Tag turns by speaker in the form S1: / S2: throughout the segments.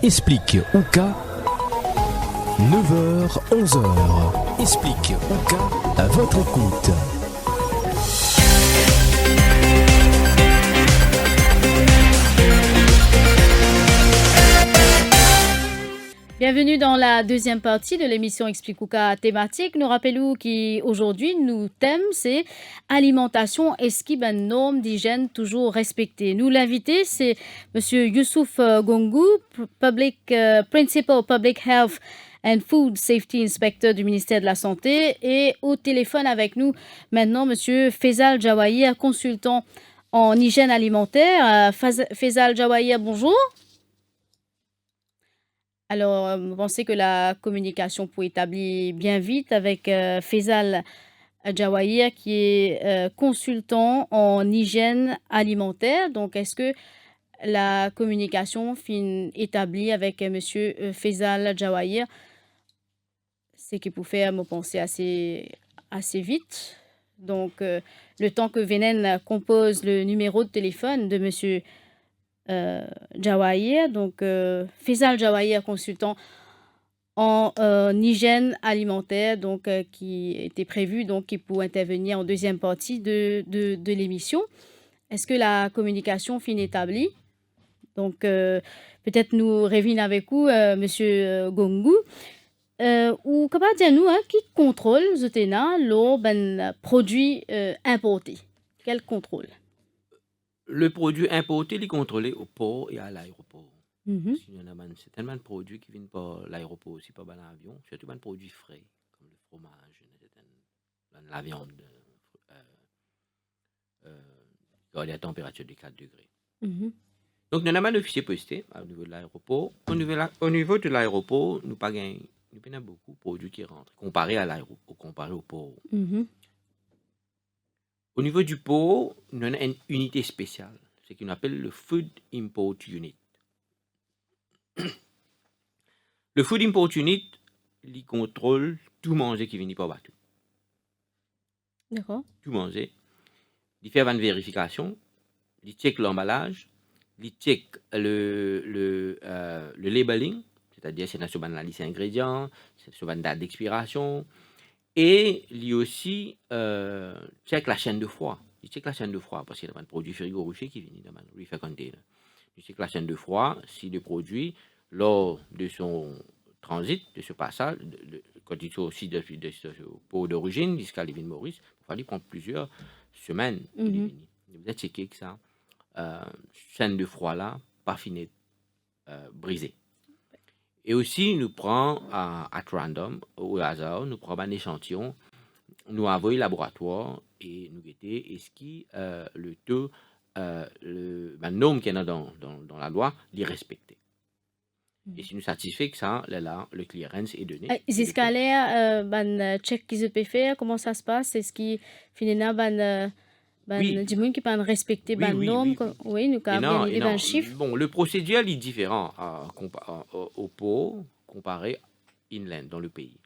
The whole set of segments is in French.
S1: Explique Ouka, 9h, 11h. Explique Ouka, à votre écoute.
S2: Bienvenue dans la deuxième partie de l'émission Explique Ouka thématique. Nous rappelons qu'aujourd'hui, nous thème, c'est alimentation. Est-ce qu'il y a une norme d'hygiène toujours respectée? Nous, l'invité, c'est Monsieur Youssouf Gongou, Principal Public Health and Food Safety Inspector du ministère de la Santé. Et au téléphone avec nous, maintenant, Monsieur Faisal Jawahir, consultant en hygiène alimentaire. Faisal Jawahir, bonjour. Alors, vous pensez que la communication peut établir bien vite avec Faisal Jawahir, qui est consultant en hygiène alimentaire. Donc, est-ce que la communication fin établie avec Monsieur Faisal Jawahir, c'est qu'il peut faire me penser assez vite. Donc, le temps que Vénen compose le numéro de téléphone de Monsieur Jawahir, donc Faisal Jawahir, consultant en hygiène alimentaire, donc qui était prévu, donc qui peut intervenir en deuxième partie de l'émission. Est-ce que la communication fin établie? Donc peut-être nous revenons avec vous, Monsieur Gongou, ou comment dire nous, qui contrôle Zotena lors ben produit importé? Quel contrôle?
S3: Le produit importé, il est contrôlé au port et à l'aéroport.
S2: Mhm.
S3: C'est tellement de produits qui viennent par l'aéroport aussi, pas par l'avion. Surtout des produits frais, comme le fromage, la viande, à la température de 4 degrés.
S2: Mhm.
S3: Donc, nous avons un officier posté au niveau de l'aéroport. Au niveau de l'aéroport, nous avons beaucoup de produits qui rentrent, comparé à l'aéroport, comparé au port.
S2: Mhm.
S3: Au niveau du port, nous avons une unité spéciale, ce qu'on appelle le Food Import Unit. Le Food Import Unit, il contrôle tout manger qui vient par bateau.
S2: D'accord.
S3: Tout manger. Il fait une vérification, il check l'emballage, il check le labeling, c'est-à-dire c'est sur la liste d'ingrédients, c'est sur la date d'expiration. Et il aussi check la chaîne de froid. Il check la chaîne de froid parce qu'il y a un produit frigorifié qui vient dans un reefer container. Il check la chaîne de froid si le produit, lors de son transit, de ce passage, quand il est aussi de ce pot d'origine jusqu'à l'île Maurice, il fallait prendre plusieurs semaines.
S2: Mhm.
S3: Vous avez checké que ça, chaîne de froid là, pas fini, brisée. Et aussi, nous prenons à random, au hasard, nous prenons un échantillon, nous envoyons au laboratoire et nous guettons est-ce que le taux, le norme qu'il y a dans la loi, est respecté. Et si nous satisfait que ça, là, le clearance est donné.
S2: Jusqu'à là, check qui se peut faire, comment ça se passe? Est-ce qu'il finalement
S3: Oui.
S2: du monde qui peut respecter
S3: Oui,
S2: norme?
S3: oui.
S2: Oui, nous avons gagné un chiffre.
S3: Bon, le procédure est différent au port comparé inland dans le pays.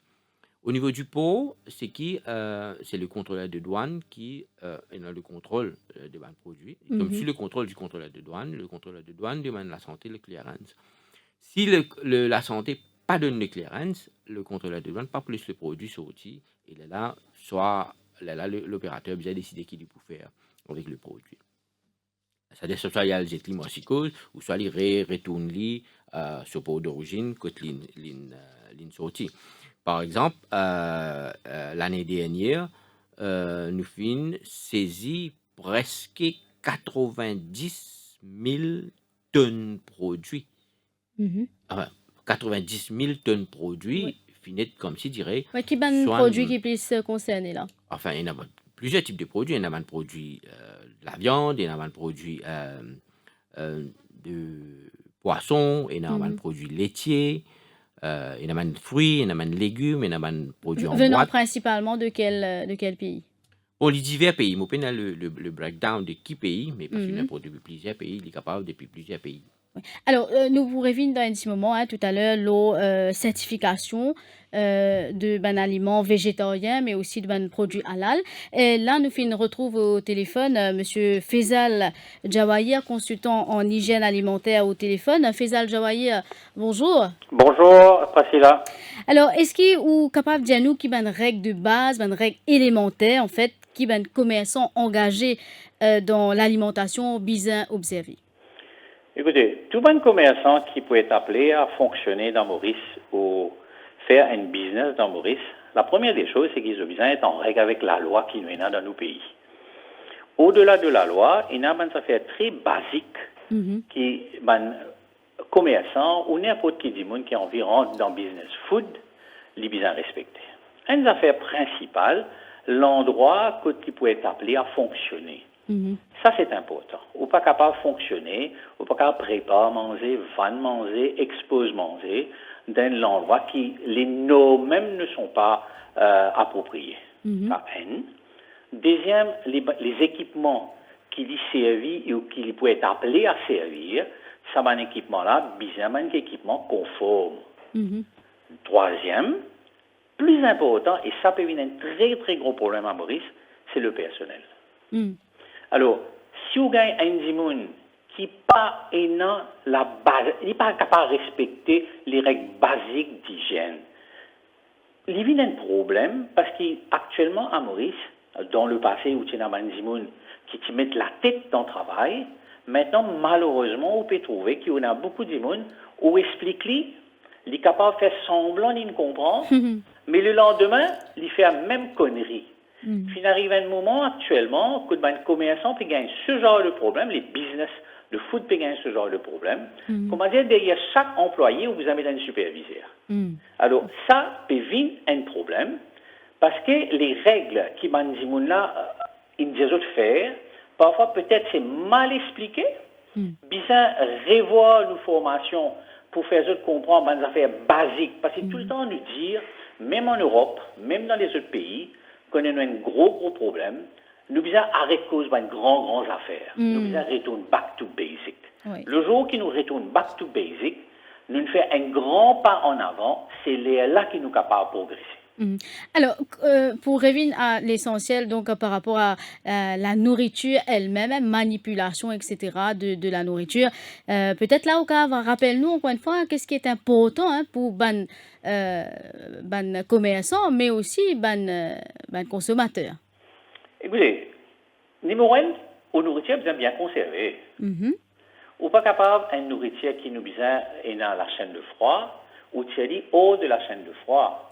S3: Au niveau du port, c'est le contrôleur de douane qui a le contrôle des produits. Comme si le contrôle du contrôleur de douane demande la santé, le clearance. Si la santé pas donne le clearance, le contrôleur de douane pas plus le produit sorti, et là, soit l'opérateur a décidé qu'il peut faire avec le produit. C'est-à-dire soit il y a le jet morsicose, ou soit il retourne sur le pot d'origine côté ligne sortie. Par exemple, l'année dernière, nous avons saisi presque 90 000 tonnes de produits. Enfin, 90 000 tonnes de produits, finit comme si dirait.
S2: Ouais, qui ban produit qui puisse concerner là?
S3: Enfin, il y en a plusieurs types de produits. Il y en a un produit de la viande, il y en a un produit de poisson, il y en a un produit laitier. Il y en a un fruit, il y en a un légumes, il y en a un produit en
S2: venant
S3: boîte.
S2: Principalement de quel pays?
S3: Bon, les divers pays. Moi, je le breakdown de qui pays, mais parce qu'il y a un produit depuis plusieurs pays, il est capable depuis plusieurs pays.
S2: Alors, nous vous revenons dans un petit moment, hein, tout à l'heure, la certification de ben aliments végétariens, mais aussi de ben produits halal. Et là, nous retrouve au téléphone Monsieur Faisal Jawahir, consultant en hygiène alimentaire au téléphone. Faisal Jawahir, bonjour.
S4: Bonjour, Priscilla.
S2: Alors, est-ce que vous capable de dire nous qui ben règles de base, ben règles élémentaires, en fait, qui ben commerçants engagés dans l'alimentation bien observés?
S4: Écoutez, tout bon commerçant qui peut être appelé à fonctionner dans Maurice ou faire un business dans Maurice, la première des choses, c'est qu'ils ont besoin d'être en règle avec la loi qui nous est dans nos pays. Au-delà de la loi, il y a une affaire très basique qui, commerçant ou n'importe qui du monde qui a envie de rentrer dans le business food, les besoin respecter. Une affaire principale, l'endroit qui peut être appelé à fonctionner. Ça, c'est important. Ou pas capable de fonctionner, ou pas capable de préparer, manger, vendre, manger, expose, manger, dans l'endroit qui, les normes même ne sont pas appropriés. Ça, un. Deuxième, les équipements qui les servent ou qui peuvent être appelés à servir, ça, un équipement-là, besoin un équipement conforme. Troisième, plus important, et ça peut être un très, très gros problème à Maurice, c'est le personnel. Alors, si vous avez un dimoun qui n'est pas capable de respecter les règles basiques d'hygiène, il y a un problème parce qu'actuellement à Maurice, dans le passé où il y a un dimoun qui te met la tête dans le travail, maintenant, malheureusement, on peut trouver qu'il y a beaucoup de dimoun où explique-lui, il est capable de faire semblant de comprendre, mais le lendemain, il fait la même connerie. Puis arrive un moment actuellement que les commerçants peuvent gagner ce genre de problème, les business de food peuvent gagner ce genre de problème. Comment dire, derrière chaque employé, vous avez un superviseur. Alors, ça peut venir un problème parce que les règles qui ils disent faire, parfois peut-être c'est mal expliqué. Bien revoir nos formations pour faire comprendre des affaires basiques. Parce que tout le temps nous dire, même en Europe, même dans les autres pays, qu'on a un gros problème, nous devons arrêter cause de grandes affaires. Nous devons retourner back to basic.
S2: Oui.
S4: Le jour qui nous retourne back to basic, nous faisons un grand pas en avant, c'est là qui nous capable de progresser.
S2: Alors, pour revenir à l'essentiel, donc par rapport à la nourriture elle-même, manipulation, etc., de la nourriture, peut-être là, au cas, rappelle-nous encore une fois, qu'est-ce qui est important pour ban commerçants, mais aussi ban consommateurs.
S4: Écoutez, numéro un, aux nourritures, vous bien conserver. Ou pas capable une nourriture qui nous besoin est dans la chaîne de froid, ou tirer hors de la chaîne de froid.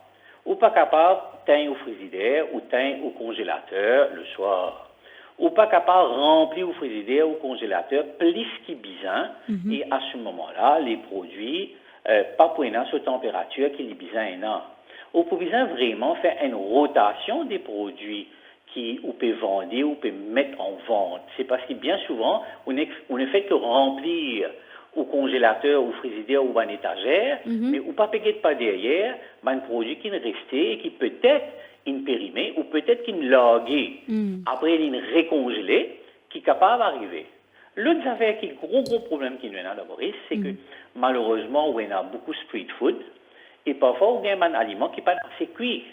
S4: Ou pas capable teindre au frigidaire ou teindre au congélateur le soir. Ou pas capable de remplir au frigidaire ou au congélateur plus qu'il besoin. Et à ce moment-là, les produits, pas pour une sur température qu'il y besoin. Ou pour besoin vraiment faire une rotation des produits qui on peut vendre ou peut mettre en vente. C'est parce que bien souvent, on ne fait que remplir au congélateur, au frigidaire ou à étagère, mais ou pas payer pas derrière, un produit qui ne restait et qui peut-être est périmé ou peut-être qui ne lagué. Après, il est récongelé, qui est capable d'arriver. L'autre affaire qui est gros problème qui nous a dans Maurice, c'est que malheureusement, on a beaucoup de street food et parfois on a un aliment qui n'est pas assez cuit.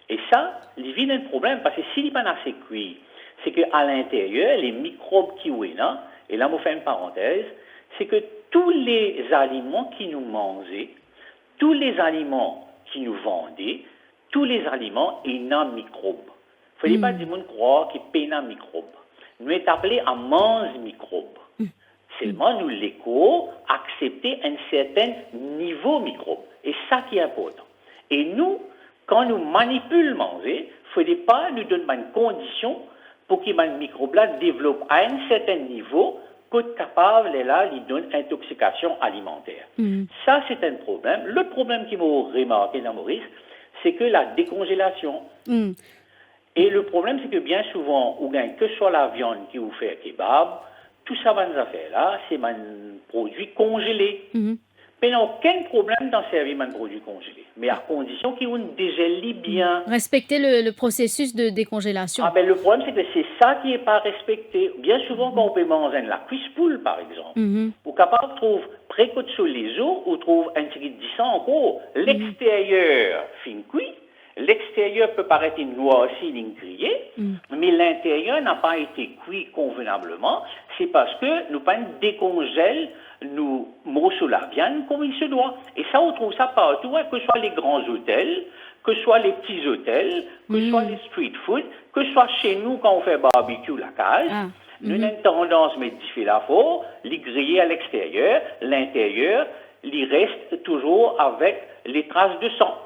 S4: Et ça, il vient un problème parce que s'il n'est pas assez cuit, c'est qu'à l'intérieur, les microbes qui sont là, et là, je fais une parenthèse, c'est que tous les aliments qui nous mangeaient, tous les aliments qui nous vendaient, tous les aliments ont un microbe. Il ne faut pas dire croire qu'il n'y a pas un microbe. Nous sommes appelés à manger microbes. Seulement, nous l'écho accepter un certain niveau microbe. Et ça qui est important. Et nous, quand nous manipulons manger, il ne faut pas nous donner une condition pour que le microbe-là développe à un certain niveau pour être capable, là, lui donne intoxication alimentaire. Ça, c'est un problème. L'autre problème qui m'a remarqué dans Maurice, c'est que la décongélation. Et le problème, c'est que bien souvent, ou bien que ce soit la viande qui vous fait un kebab, tout ça, ces affaires-là, c'est un produit congelé. Mais il n'y a aucun problème d'en servir un produit congelé. mais à condition qu'on dégèle bien.
S2: Respecter le processus de décongélation.
S4: Ah ben le problème, c'est que c'est ça qui n'est pas respecté. Bien souvent, quand on peut manger de la cuisse poule, par exemple, ou capable trouve près de sur les os, ou trouve un petit de encore, l'extérieur fin cuit. L'extérieur peut paraître noir aussi, grillé, mais l'intérieur n'a pas été cuit convenablement. C'est parce que nous pas décongèle nous morceaux la viande comme il se doit. Et ça, on trouve ça partout, hein, que ce soit les grands hôtels, que ce soit les petits hôtels, que ce soit les street food, que ce soit chez nous quand on fait barbecue la cage. Nous avons une tendance à mettre du fil à faux, les griller à l'extérieur, l'intérieur, il reste toujours avec les traces de sang.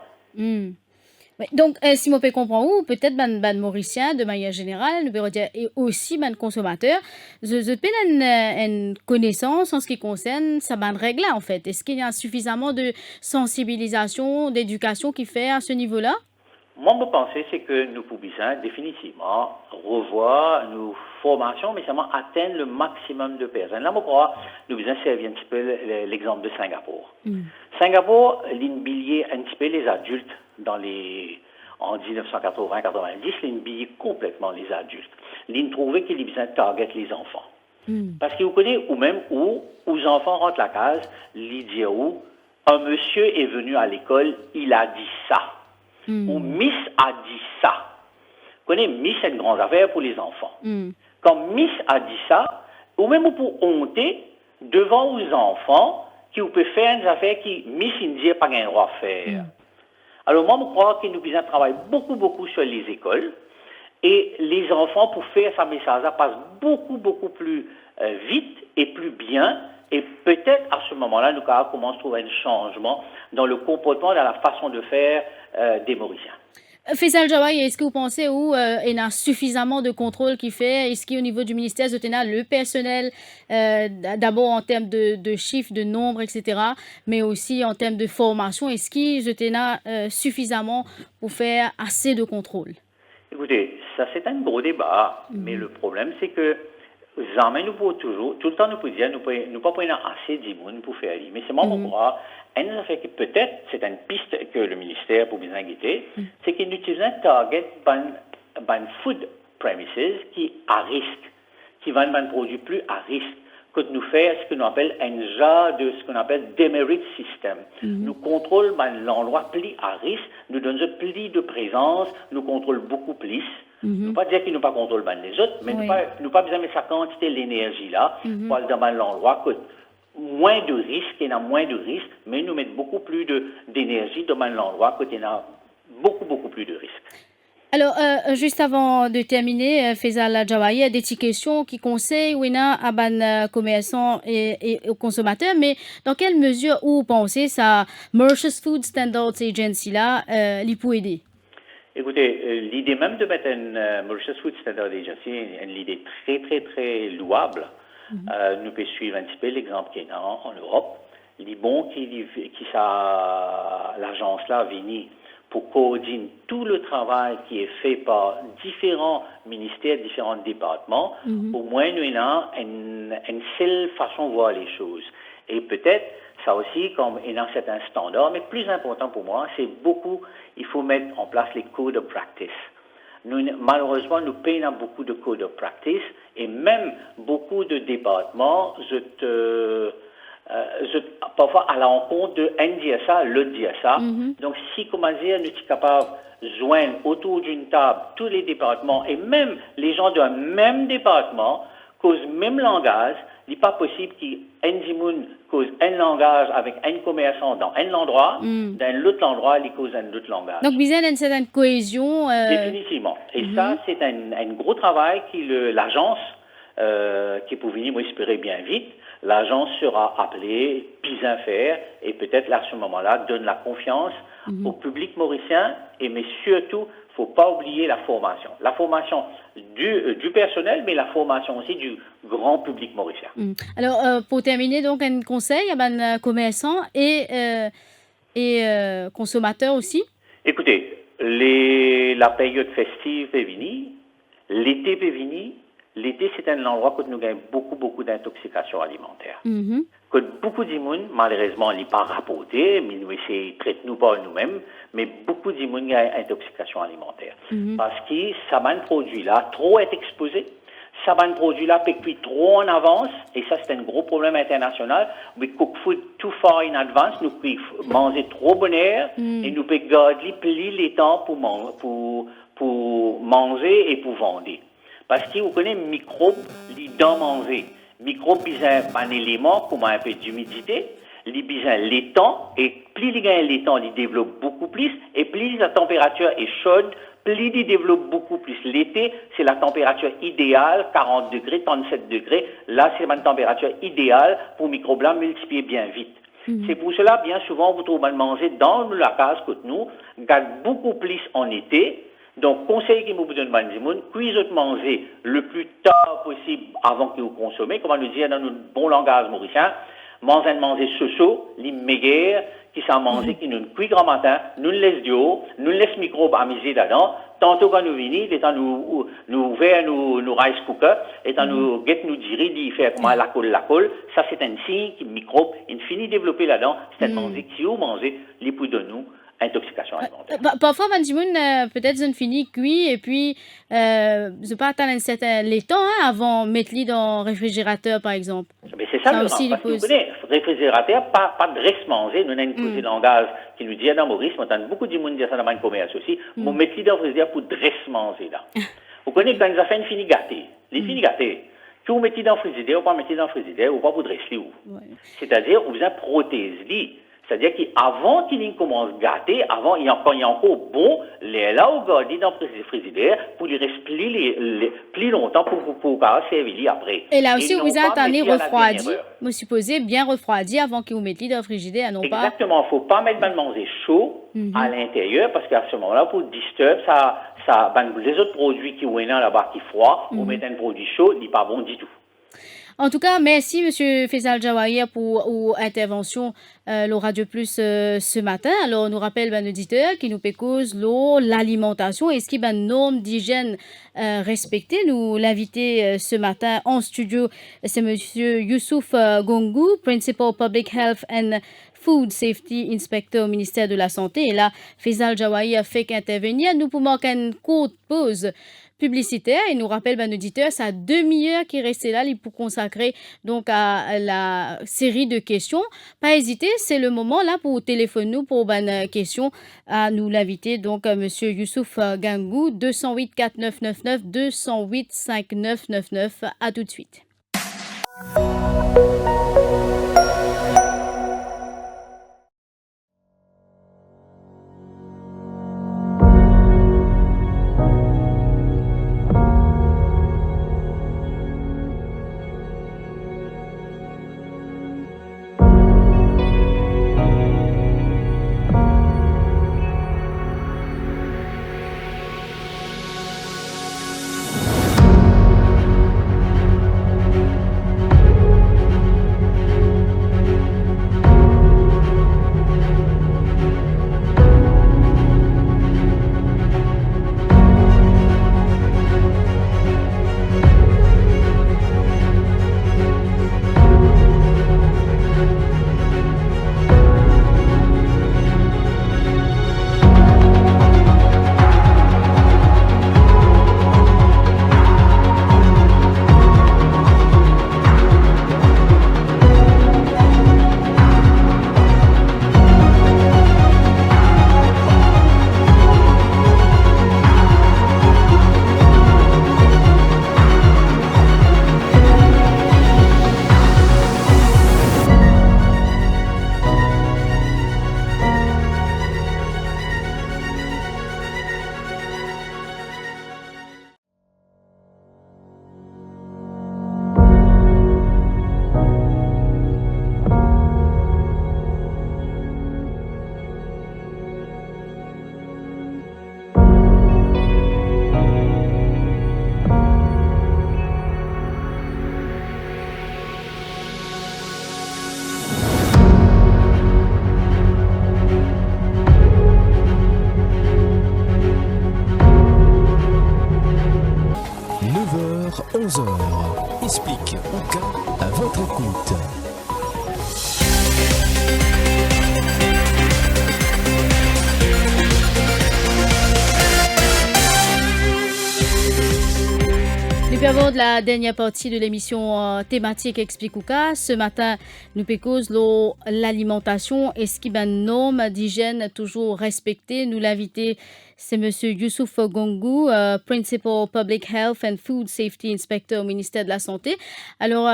S2: Donc, si on peut comprendre, ou peut-être ban Mauricien, de manière générale, nous peut dire, et aussi ban consommateur, je peux une connaissance en ce qui concerne ça ban règle en fait. Est-ce qu'il y a suffisamment de sensibilisation, d'éducation qui fait à ce niveau-là?
S4: Moi, je pense c'est que nous pouvons définitivement revoir nos formations, mais seulement atteindre le maximum de personnes. Là, je crois, nous devons servir un petit peu l'exemple de Singapour. Singapour, l'imbilier un petit peu les adultes en 1980-90, l'imbilier complètement les adultes. L'in trouvait qu'il besoin de target les enfants. Parce que vous connaissez, ou même où les enfants rentrent la case, l'id dit où un monsieur est venu à l'école, il a dit ça. Ou Miss a dit ça. Vous connaissez, Miss est une grande affaire pour les enfants. Quand Miss a dit ça, ou même pour honter devant les enfants qui peut faire des affaires qui Miss ne dit pas un droit à faire. Alors moi, je crois que nous devons travailler beaucoup sur les écoles et les enfants pour faire ça message passe beaucoup plus vite et plus bien. Et peut-être à ce moment-là, nous commençons à trouver un changement dans le comportement, dans la façon de faire des Mauriciens.
S2: Faisal Jawai, est-ce que vous pensez il y a suffisamment de contrôle qui fait? Est-ce qu'au niveau du ministère de le personnel, d'abord en termes de chiffres, de nombres, etc., mais aussi en termes de formation, est-ce qu'il y a suffisamment pour faire assez de contrôle?
S4: Écoutez, ça c'est un gros débat, mais le problème c'est que jamais nous pouvons toujours, tout le temps nous pouvons dire, nous pas prendre assez d'immunes pour faire aller. Mais c'est moi qui crois, une affaire que peut-être c'est une piste que le ministère peut bien guetter, c'est qu'il utilise un target ban food premises qui à risque, qui vendent un produit plus à risque, que nous faire ce que nous appelle un genre de ce qu'on appelle demerit system. Nous contrôlons l'endroit plus à risque, nous donnons plus de présence, nous contrôlons beaucoup plus. Ne pas dire qu'il ne pas contrôle les autres, mais nous pas besoin de mettre sa quantité l'énergie là pour aller dans l'endroit que moins de risques, il y a moins de risques, mais nous mettons beaucoup plus d'énergie dans l'endroit que il y a beaucoup plus de risques.
S2: Alors, juste avant de terminer, Faisal Jawai, il y a des petites questions qui conseillent à ban commerçants et aux consommateurs, mais dans quelle mesure vous pensez ça, Mauritius Food Standards Agency là, lui peut aider?
S4: Écoutez, l'idée même de mettre un Mauritius Food Standards Agency est une idée très louable. Nous pouvons suivre un petit peu l'exemple qu'il y a en Europe. Il est bon l'agence là vienne pour coordonner tout le travail qui est fait par différents ministères, différents départements. Au moins, nous avons une seule façon de voir les choses. Et peut-être, ça aussi, comme il y a certains standards, mais plus important pour moi, c'est il faut mettre en place les codes of practice. Malheureusement, nous payons beaucoup de codes of practice et même beaucoup de départements, parfois à l'encontre de un dire ça, l'autre dire ça. Donc, si, comment dire, nous sommes capables de joindre autour d'une table tous les départements et même les gens d'un même département causent le même langage, il n'est pas possible qu'un dimoun cause un langage avec un commerçant dans un endroit, dans l'autre endroit, il cause un autre langage.
S2: Donc, il y a une certaine cohésion.
S4: Définitivement. Et ça, c'est un gros travail que l'agence, qui peut venir m'espérer bien vite, l'agence sera appelée, bien faire, et peut-être là, à ce moment-là, donne la confiance au public mauricien, mais surtout, il ne faut pas oublier la formation. La formation du personnel, mais la formation aussi du grand public mauricien.
S2: Alors, pour terminer, donc, un conseil à ben commerçants et consommateurs aussi?
S4: Écoutez, la période festive est venue, l'été est venu, l'été, c'est un endroit où nous gagnons beaucoup d'intoxication alimentaire.
S2: Mhm.
S4: Que beaucoup d'immunes, malheureusement, n'est pas rapporté, mais nous essayons de traiter nous par nous-mêmes, mais beaucoup d'immunes gagnent intoxication alimentaire. Parce que ça un produit-là, trop est exposé, ça un produit-là peut cuire trop en avance, et ça c'est un gros problème international. We cook food too far in advance, nous pouvons manger trop bon air, et nous pouvons garder plus les temps pour manger et pour vendre. Parce que vous connaissez microbes, les dents manger. Microbes, ils ont un élément comme un peu d'humidité, ils ont l'étang, et plus ils gagnent l'étang, ils développent beaucoup plus, et plus la température est chaude, plus ils développent beaucoup plus. L'été, c'est la température idéale, 40 degrés, 37 degrés. Là, c'est une température idéale pour microbes-là multiplier bien vite. C'est pour cela, bien souvent, vous trouvez manger dans la case que nous, gagne beaucoup plus en été. Donc, conseil qui vous donne cuisez manger le plus tard possible avant que vous consommez. Comme on nous dit dans notre bon langage mauricien, manger soso, l'immédiat, qui s'en manger, qui nous cuit grand matin, nous laisse du haut, nous laisse microbes amuser dedans. Tantôt quand nous venons, étant nous ouvert nous rice cooker, étant nous get nous dire, il fait comment la colle. Ça c'est un signe que microbe, il finit de développer là-dedans. C'est un manger qui ou manger, les poules de nous. Intoxication alimentaire.
S2: Parfois, peut-être une finie cuit et puis je pas attendre un certain les temps avant de mettre dans le réfrigérateur par exemple.
S4: Mais c'est ça,
S2: aussi
S4: parce que vous connaissez, réfrigérateur, pas de reste manger. Nous avons une cause de langage qui nous dit dans Maurice, on entend beaucoup de monde dire ça dans le commerce aussi, on met dans le réfrigérateur pour reste manger là. Vous connaissez quand ils ont fait une fini gâtée, les finis gâtés, que vous mettez dans le frigidaire ou pas mettez dans le frigidaire ou pas pour dresser où. C'est-à-dire, vous avez prothèse-li. C'est-à-dire qu'avant qu'il commence à gâter, quand il y a encore bon, les là au garder dans le frigidaire pour les rester plus longtemps pour servir après.
S2: Et là aussi, vous attendez refroidi, vous supposez bien refroidi avant que vous mettiez dans le frigidaire, non pas?
S4: Exactement, il ne faut pas mettre le manger chaud à l'intérieur parce qu'à ce moment-là, pour disturber, les autres produits qui sont là-bas qui froid, vous mettez un produit chaud, il n'est pas bon du tout.
S2: En tout cas, merci M. Faisal Jawahir pour l'intervention le Radio Plus ce matin. Alors, nous rappelle un auditeur qui nous cause l'eau, l'alimentation et ce qui est une norme d'hygiène respectée. Nous l'inviter ce matin en studio, c'est M. Youssouf Gongou, Principal Public Health and Food Safety Inspector au ministère de la Santé. Et là, Faisal Jawahir a fait qu'intervenir. Nous pouvons marquer une courte pause publicitaire et nous rappelle un auditeur, c'est à demi-heure qui est resté là pour consacrer donc à la série de questions. Pas hésiter, c'est le moment là pour téléphoner nous pour une question à nous l'inviter donc monsieur Youssouf Gangou 208 4999 208 5999. À tout de suite. travers de la dernière partie de l'émission thématique Explique Ouka, ce matin, nous pécosons l'alimentation. Est-ce qu'il y a une norme d'hygiène toujours respectée? Nous l'invité, c'est M. Youssouf Gongu, Principal Public Health and Food Safety Inspector au ministère de la Santé. Alors,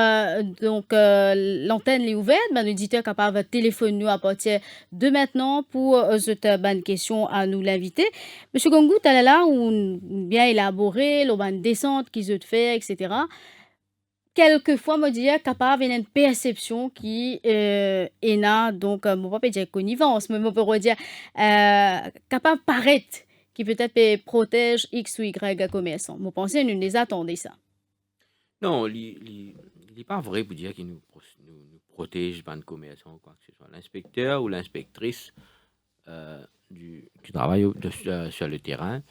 S2: l'antenne est ouverte. L'auditeur est capable de téléphoner nous à partir de maintenant pour cette bonne question à nous l'inviter. M. Gongu, tu es là où bien élaboré, une descente qu'ils ont fait, etc. Quelquefois, me dire capable d'une perception qui est là, donc, mon pas dire connivence, mais on peut dire capable paraître qui peut-être protège X ou Y commerçant. Vous pensez nous les attendez ça?
S3: Non, il n'est pas vrai pour dire qu'il nous protège pas de commerçant ou quoi que ce soit. L'inspecteur ou l'inspectrice qui travaille sur le terrain,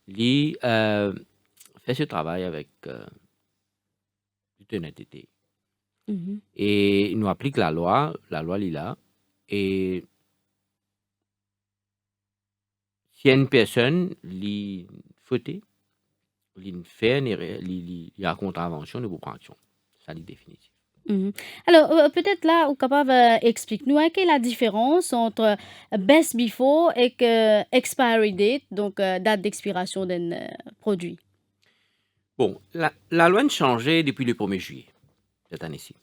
S3: il fait ce travail avec toute honnêteté. Et il nous applique la loi il est là. Et si une personne li fauté, li fait une erreur, li a contravention, nous prend action. Ça dit définitif.
S2: Alors, peut-être là, vous capable explique-nous quelle est la différence entre best before et expiry date, donc date d'expiration d'un produit.
S3: Bon, la loi a changé depuis le 1er juillet cette année-ci.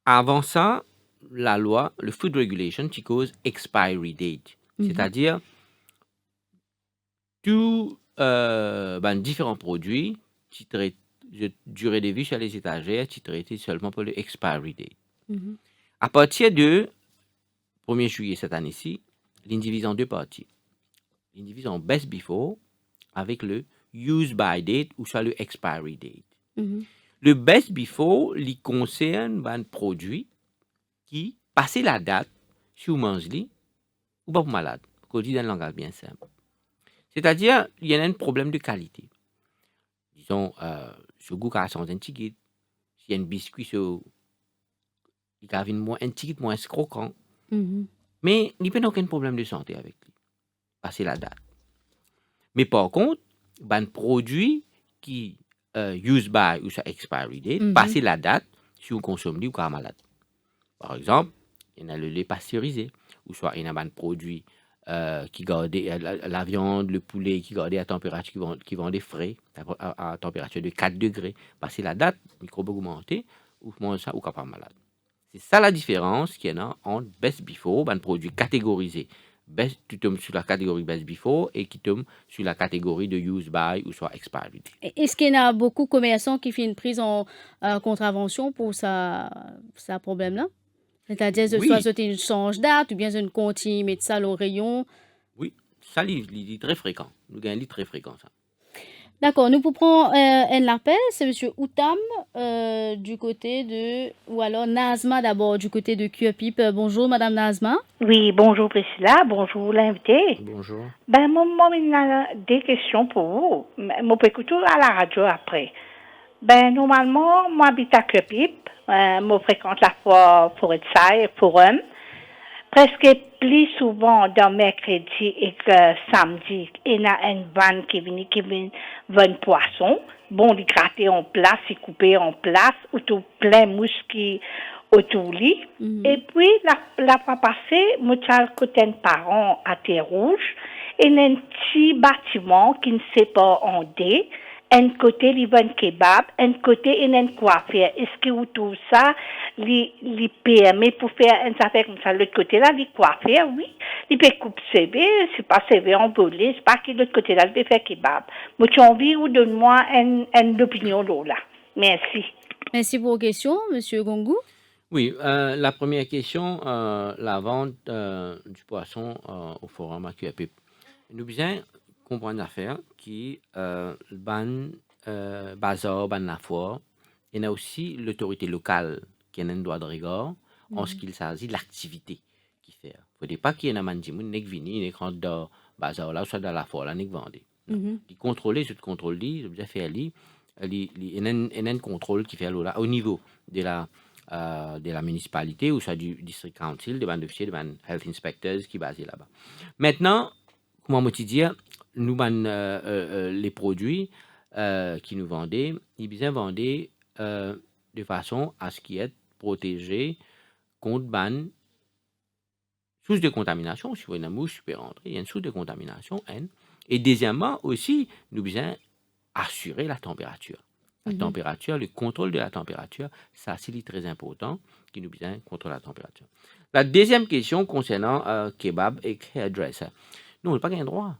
S3: Avant ça, la loi, le Food Regulation, qui cause expiry date, c'est-à-dire tous différents produits qui traitent de durée de vie sur les étagères, qui traitent seulement pour le expiry date. À partir de 1er juillet cette année-ci, ils divisent en deux parties. Ils divisent en best before avec le use by date ou soit le expiry date. Le best before, il concerne un produit qui, passé la date, si vous mangez, ou pas pour malade. Qu'on dit dans un langage bien simple. C'est-à-dire, il y a un problème de qualité. Disons, ce goût qui a un petit guide, s'il y a un biscuit, il a un petit guide moins croquant. Mais il n'y a aucun problème de santé avec lui. Passer la date. Mais par contre, un produit qui use by ou ça expiry date, passer la date, si vous consommez, vous êtes malade. Par exemple, il y a le lait pasteurisé, ou soit il y a un produit qui garde la viande, le poulet qui garde à température, qui vend des frais, à température de 4 degrés. Passer la date, microbe augmenté, ou moins ça, ou pas malade. C'est ça la différence qu'il y a entre best before, un produit catégorisé. Tu tombes sur la catégorie best before et qui tombe sur la catégorie de use by ou soit expiry.
S2: Est-ce qu'il y a beaucoup de commerçants qui font une prise en contravention pour ça problème-là? C'est-à-dire soit une change date ou bien une continue mettre ça au rayon?
S3: Oui, ça est très fréquent. Nous gagnons très fréquent ça.
S2: D'accord, nous pouvons un l'appel, c'est M. Outam du côté de, ou alors Nazma d'abord du côté de QAPIP. Bonjour Madame Nazma.
S5: Oui, bonjour Priscilla, bonjour l'invité.
S3: Bonjour.
S5: Moi, j'ai des questions pour vous. Je peux écouter à la radio après. Normalement, moi j'habite à QAPIP, je fréquente la forêt et forum. Presque plus souvent dans mercredi et que samedi, il y a une vanne qui vient vendre poisson. Bon, il gratter en place, il couper en place, ou tout plein mouche qui autour lit. Et puis, la fois passée, moi, j'ai côté un parent à Terre-Rouge, et il y a un petit bâtiment qui ne sait pas en dé. Un côté, il y a un kebab, un côté, il y a une coiffure. Est-ce que vous trouvez ça, les PME pour faire une affaire comme ça? L'autre côté, là, les coiffures, oui. Il peut couper CV, c'est pas CV envolé, c'est pas que l'autre côté, là, il peut faire kebab. Moi, j'ai envie, ou donne-moi une opinion là. Merci.
S2: Merci pour vos questions, M. Gongu.
S3: Oui, la première question, la vente du poisson au forum à QAPIP. Nous besoin comprendre l'affaire qui ban bazar, ban la foire. Il y a aussi l'autorité locale qui a un droit de regard en ce qu'il s'agit de l'activité qu'il fait. Il ne faut pas qu'il y ait un mandimoun qui vienne, qui rentre dans bazar là, soit dans la foire là, qui vende. Il contrôle, je te contrôle, je vais faire il y a un contrôle qui fait là au niveau de la municipalité ou soit du district council, des bandes d'officiers, des bandes health inspectors qui sont basés là-bas. Maintenant, comment me dire, nous les produits, qui nous vendait, il bien vendait de façon à ce qu'il est protégé contre ban source de contamination. Si vous avez une mouche peut rentrer, il y a une source de contamination. Et deuxièmement aussi, nous bien assurer la température. La température, le contrôle de la température, ça c'est très important qui nous bien contrôle la température. La deuxième question concernant kebab et hairdresser. Nous n'avons pas un droit.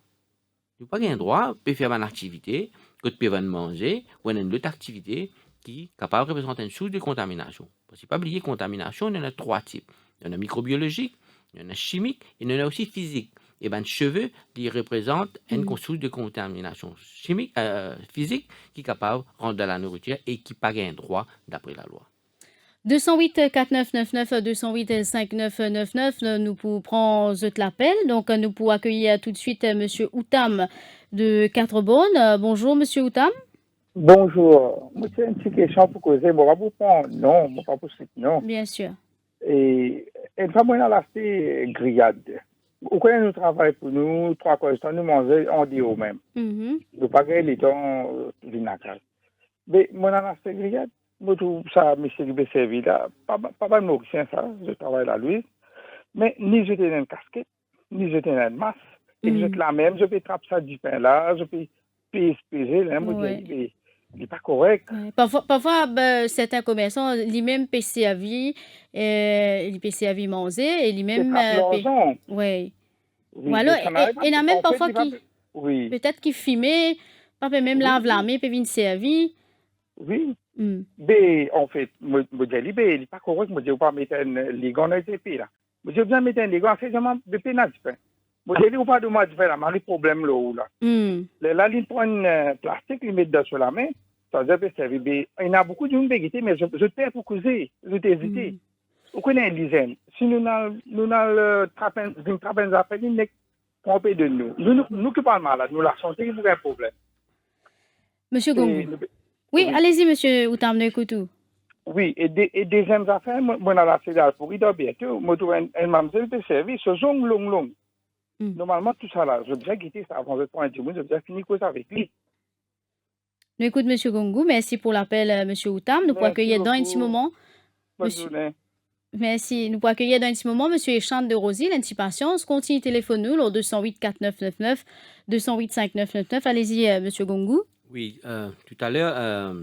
S3: Nous n'avons pas un droit de faire une activité que tu peux manger ou une autre activité qui est capable de représenter une source de contamination. Parce qu'il ne faut pas oublier contamination, il y en a 3 types. Il y en a microbiologique, il y en a chimique, et il y en a aussi physique. Et bien, les cheveux, ils représentent une source de contamination chimique, physique, qui est capable de rendre de la nourriture et qui n'a pas un droit d'après la loi.
S2: 208 4999 208 5999 nous pour prendre l'appel. Donc, nous pouvons accueillir tout de suite M. Outam de Quatre-Bonnes. Bonjour, M. Outam.
S6: Bonjour. Moi, j'ai une petite question pour causer. Bon, pas pour prendre non, pas pour suite, non.
S2: Bien sûr.
S6: Et une fois, moi, on a acheté grillade. Au quand nous travaillons pour nous, 3 quarts nous mangeons, on dit au même. Nous pas gagner les temps vinaigre. Mais moi, on a acheté grillade. Moi, tout ça, monsieur qui me servi là, pas mal mauricien, ça, je travaille là, lui. Mais ni jeter une casquette, ni jeter une masse. Et je la même, je peux trapper ça du pain là, je peux peser, là, moi, il n'est pas correct.
S2: Ouais. Parfois certains commerçants, lui-même PC à vie, il PC à vie manger, et lui-même. Oui. Ou alors, il y en a même parfois qui.
S6: Oui.
S2: Peut-être qui filment, pas même lave la main, puis venir servir.
S6: Oui. Mais en fait, moi, il n'est pas correct, moi, je ne vais pas mettre un ligon dans le TP, là. Moi, je vais mettre un ligon, c'est vraiment de pénal, tu fais. Moi, je ne vais pas de moi, tu fais là, mais le problème, là. Là, il prend un plastique, il met dedans sur la main, ça veut dire que il y a beaucoup de gens qui mais je perds pour causer, je t'hésite. Vous connaissez l'hygiène. Si nous avons le trapèze après, il n'est pas trompé de nous. Nous qui parlons malade, nous la santé, il y a un problème.
S2: Monsieur Gongou. Oui, allez-y, monsieur Outam, écoute tout.
S6: Oui, et deuxième affaire, moi, on a la cédale pour il doit bientôt, moi, trouve un mamzelle de service, ce sont long. Normalement, tout ça là, je vais déjà quitter ça avant de prendre un petit mot, je vais déjà finir ça avec lui.
S2: Nous écoute, monsieur Gongou, merci pour l'appel, monsieur Outam. Nous pouvons accueillir dans un petit moment.
S6: Bonne journée.
S2: Merci. Nous pouvons accueillir dans un petit moment monsieur Échante de Rosy, une petite patience. Continue téléphone nous au 208 4999 208 5999. Allez-y, monsieur Gongou.
S3: Oui, tout à l'heure,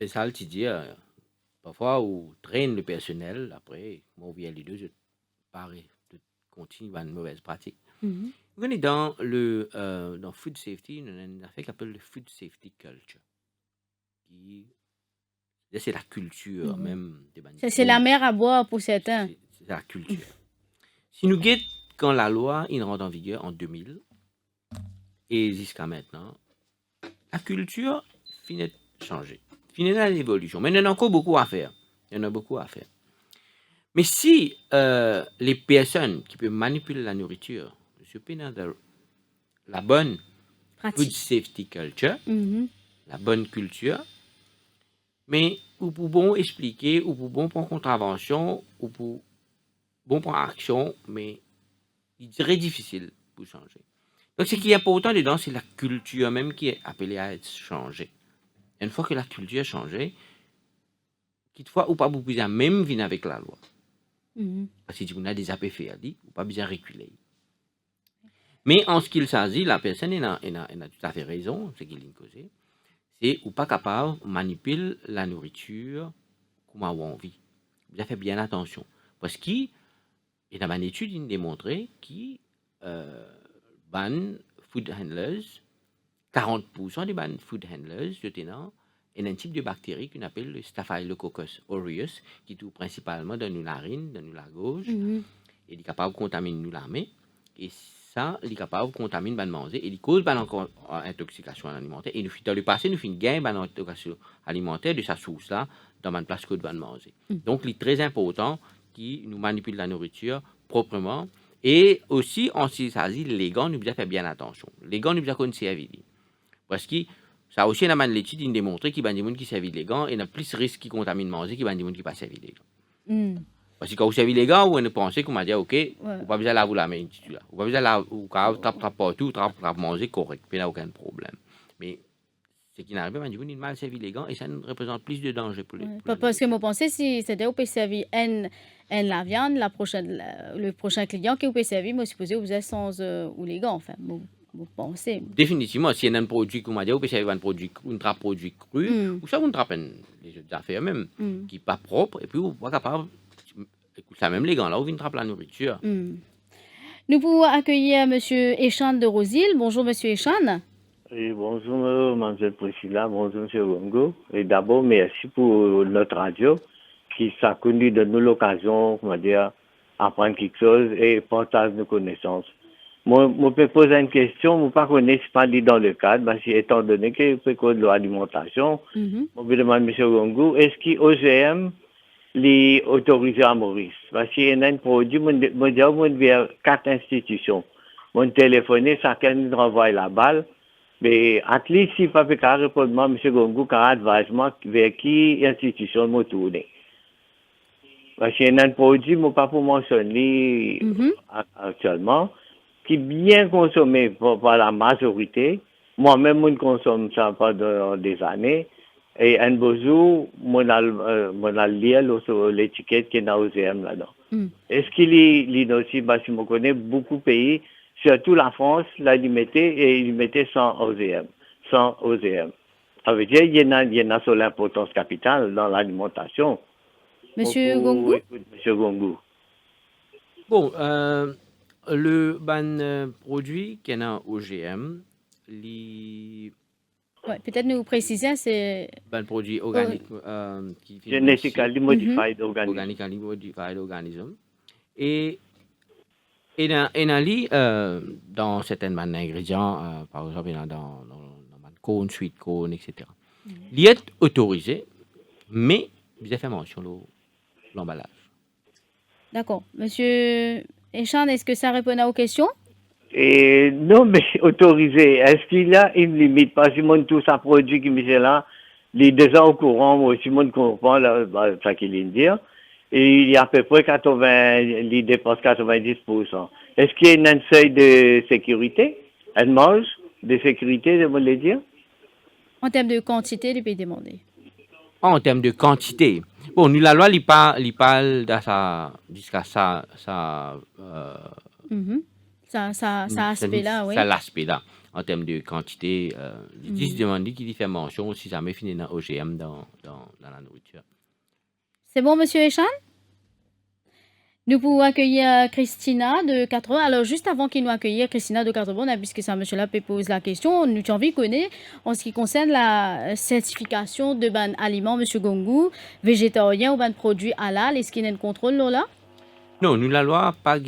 S3: Faisal, tu dis, parfois, on traîne le personnel, après, moi, on vient les deux, je parie, de continuer une mauvaise pratique. On est dans food safety, on a une affaire qui s'appelle le food safety culture. C'est la culture même des bannières.
S2: C'est la mer à boire pour certains.
S3: C'est la culture. Si nous guettons quand la loi il rentre en vigueur en 2000, et jusqu'à maintenant, la culture finit de changer. Finit dans l'évolution. Mais il y en a encore beaucoup à faire. Mais si les personnes qui peuvent manipuler la nourriture, je peux dans la bonne food safety culture, la bonne culture, mais ou pour bon expliquer, ou pour bon prendre contravention, ou pour bon prendre action, mais il est très difficile pour changer. Donc, ce qui est important dedans, c'est la culture même qui est appelée à être changée. Une fois que la culture est changée, toutefois, ou pas vous pouvez même venir avec la loi. Parce que si vous avez des affaires faire, ou pas besoin reculer. Mais en ce qu'il s'agit, la personne a tout à fait raison, ce qu'il a causé. C'est ou pas capable de manipuler la nourriture comme on a envie. Vous avez fait bien attention. Parce qu'il y a une étude qui a démontré que ban food handlers, 40% des ban food handlers, il y a un type de bactérie qu'on appelle le Staphylococcus aureus, qui est principalement dans nos narines, dans nos la gauche, et il est capable de contaminer nous la main, et ça, il est capable de contaminer ban manger, et il cause ban encore intoxication alimentaire, et dans le passé, nous faisons gain ban intoxication alimentaire de sa source là, dans ban place que de ban manger. Donc, il est très important qu'il nous manipule la nourriture proprement. Et aussi, en ce qui s'agit, les gants, nous devons faire bien attention. Les gants, nous devons conserver. Parce que ça aussi, dans l'étude, il démontre qu'il y a des gens qui servent les gants et il y a plus de risques qui contaminent manger qu'il y a des gens qui ne servent les gants. Parce que quand vous savez les gars, vous pensez qu'on m'a dit, OK, vous pas besoin de laver la main, là. Vous pas besoin de laver, vous trappe partout, trappe manger correct, puis il n'y a aucun problème. Mais ce qui n'arrive pas, vous avez mal servi les gants et ça nous représente plus de danger pour les.
S2: Parce que moi, pensais si c'était vous pouvez servir la viande, le prochain client que vous pouvez servir, moi, supposé vous êtes sans ou les gants, enfin, vous pensez.
S3: Définitivement, si il y a un produit, comme on m'a dit, vous pouvez servir un produit cru, ou ça, vous ne trappez les autres affaires même, qui n'est pas propre, et puis vous n'êtes pas capable. Écoute, ça même les gants là, où vient trappe la nourriture.
S2: Nous pouvons accueillir M. Echan de Rosil. Bonjour M. Echan.
S7: Oui, bonjour Mme Priscilla, bonjour M. Rongo. Et d'abord, merci pour notre radio qui nous donne l'occasion, on va dire, apprendre quelque chose et partager nos connaissances. Moi, je peux poser une question, je ne connais pas dans le cadre, parce que étant donné que je peux de l'alimentation, je me demande M. Rongo, est-ce que OGM les autorisé à Maurice. Parce qu'il y a un produit, je vers 4 institutions. Mon téléphoné, chacun renvoie la balle. Mais, à least, si pas peut répondre, M. Gongou, car advisement vers qui institution me tourner. Parce qu'il y a un produit, je ne pas pour mentionner actuellement, qui est bien consommé par la majorité. Moi-même, je consomme ça pendant des années. Et un beau jour, on a lu l'étiquette qui est dans OGM là-dedans. Est-ce qu'il est nocif? Parce que je connais beaucoup de pays, surtout la France, là, ils mettaient sans OGM. Sans OGM. Ça veut dire qu'il y en a sur l'importance capitale dans l'alimentation.
S2: Monsieur Gongou?
S7: Monsieur Gongou.
S3: Bon, le produit qui est dans OGM,
S2: Ouais, peut-être nous préciser, c'est
S3: un produit organique qui
S7: genetically modified organism.
S3: Organically modified organism. Et dans certains ingrédients, par exemple, dans corn, sweet corn, etc. Il est autorisé, mais vous avez fait mention de l'emballage.
S2: D'accord. Monsieur Echan, est-ce que ça répond à vos questions?
S7: Non, mais autorisé. Est-ce qu'il y a une limite? Parce que tout ça produit qui est là, les déjà au courant, moi aussi, je comprends ça qu'il vient de dire. Et il y a à peu près il dépasse 90%. Est-ce qu'il y a un seuil de sécurité? Un marge de sécurité, je voulais dire?
S2: En termes de quantité, il peut demander.
S3: En termes de quantité. Bon, nous, la loi, il parle jusqu'à ça.
S2: Ça aspect-là, oui.
S3: Ça l'aspect-là. En termes de quantité, il se demande qu'il fait mention si jamais finit dans OGM dans la nourriture.
S2: C'est bon, monsieur Echan? Nous pouvons accueillir Christina de 80. Alors, juste avant qu'il nous accueille, Christina de 80, puisque ça, monsieur-là peut poser la question, nous avons envie de connaître, en ce qui concerne la certification de ban aliments, monsieur Gongou, végétarien ou ban produit halal, est-ce qu'il y a un contrôle là?
S3: Non, nous, la loi, pas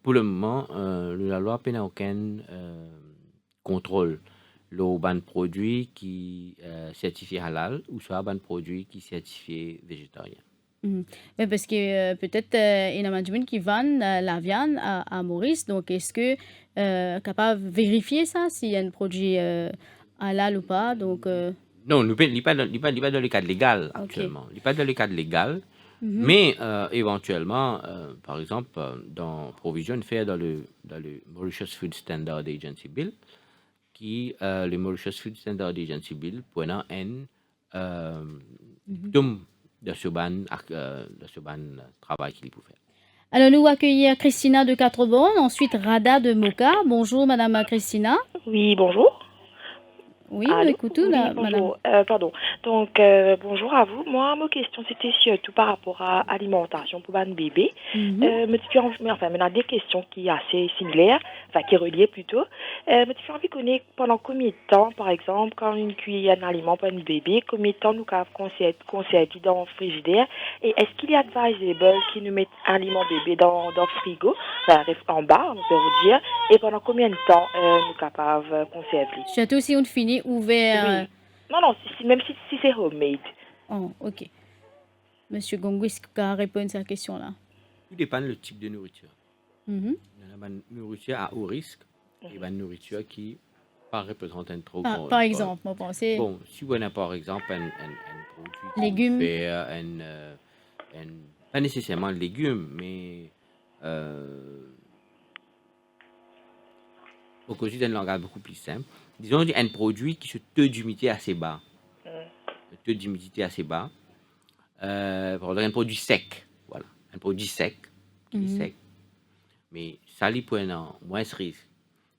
S3: pour le moment, la loi n'a aucun contrôle. Le ban produit qui certifié halal ou soit ban produit qui certifié végétarien.
S2: Mais parce que peut-être il y a un qui vendent la viande à Maurice, donc est-ce que capable de vérifier ça s'il y a un produit halal ou pas? Donc
S3: non, il n'est pas dans le cadre légal actuellement. Il n'est pas dans le cadre légal. Mais éventuellement, par exemple, dans provision faite dans le Mauritius Food Standard Agency Bill, qui le Mauritius Food Standard Agency Bill prenant un de ce ban travail qu'il peut faire.
S2: Alors nous accueillir Christina de Quatre-Bornes, ensuite Rada de Moka. Bonjour Madame Christina.
S8: Oui, bonjour.
S2: Oui, écoutez,
S8: bonjour. Pardon. Donc, bonjour à vous. Moi, ma question, c'était surtout par rapport à l'alimentation pour un bébé. Mais on a des questions qui sont assez similaires, enfin, qui relient plutôt. Mais tu fais envie de connaître pendant combien de temps, par exemple, quand une cuillère un aliment pour un bébé, combien de temps nous conserver dans le frigidaire? Et est-ce qu'il est advisable qu'ils nous mettent un aliment bébé dans le frigo, en bas, on peut vous dire, et pendant combien de temps nous sommes capables de conserver?
S2: Surtout si on finit ouvert.
S8: Oui. Non, même si c'est homemade.
S2: Oh, ok. Monsieur Gongou, est-ce qu'il a répondu à cette question-là?
S3: Tout dépend du type de nourriture. Il y a une nourriture à haut risque et une nourriture qui ne représente un trop grand.
S2: Par exemple, moi pensez.
S3: Bon, si vous avez par exemple un produit
S2: légumes,
S3: Pas nécessairement le légume, mais au côté d'un langage beaucoup plus simple. Disons un produit qui se taux d'humidité assez bas. Le taux d'humidité assez bas. Un produit sec. Voilà. Un produit sec, qui est sec. Mais ça, il peut avoir moins de risque.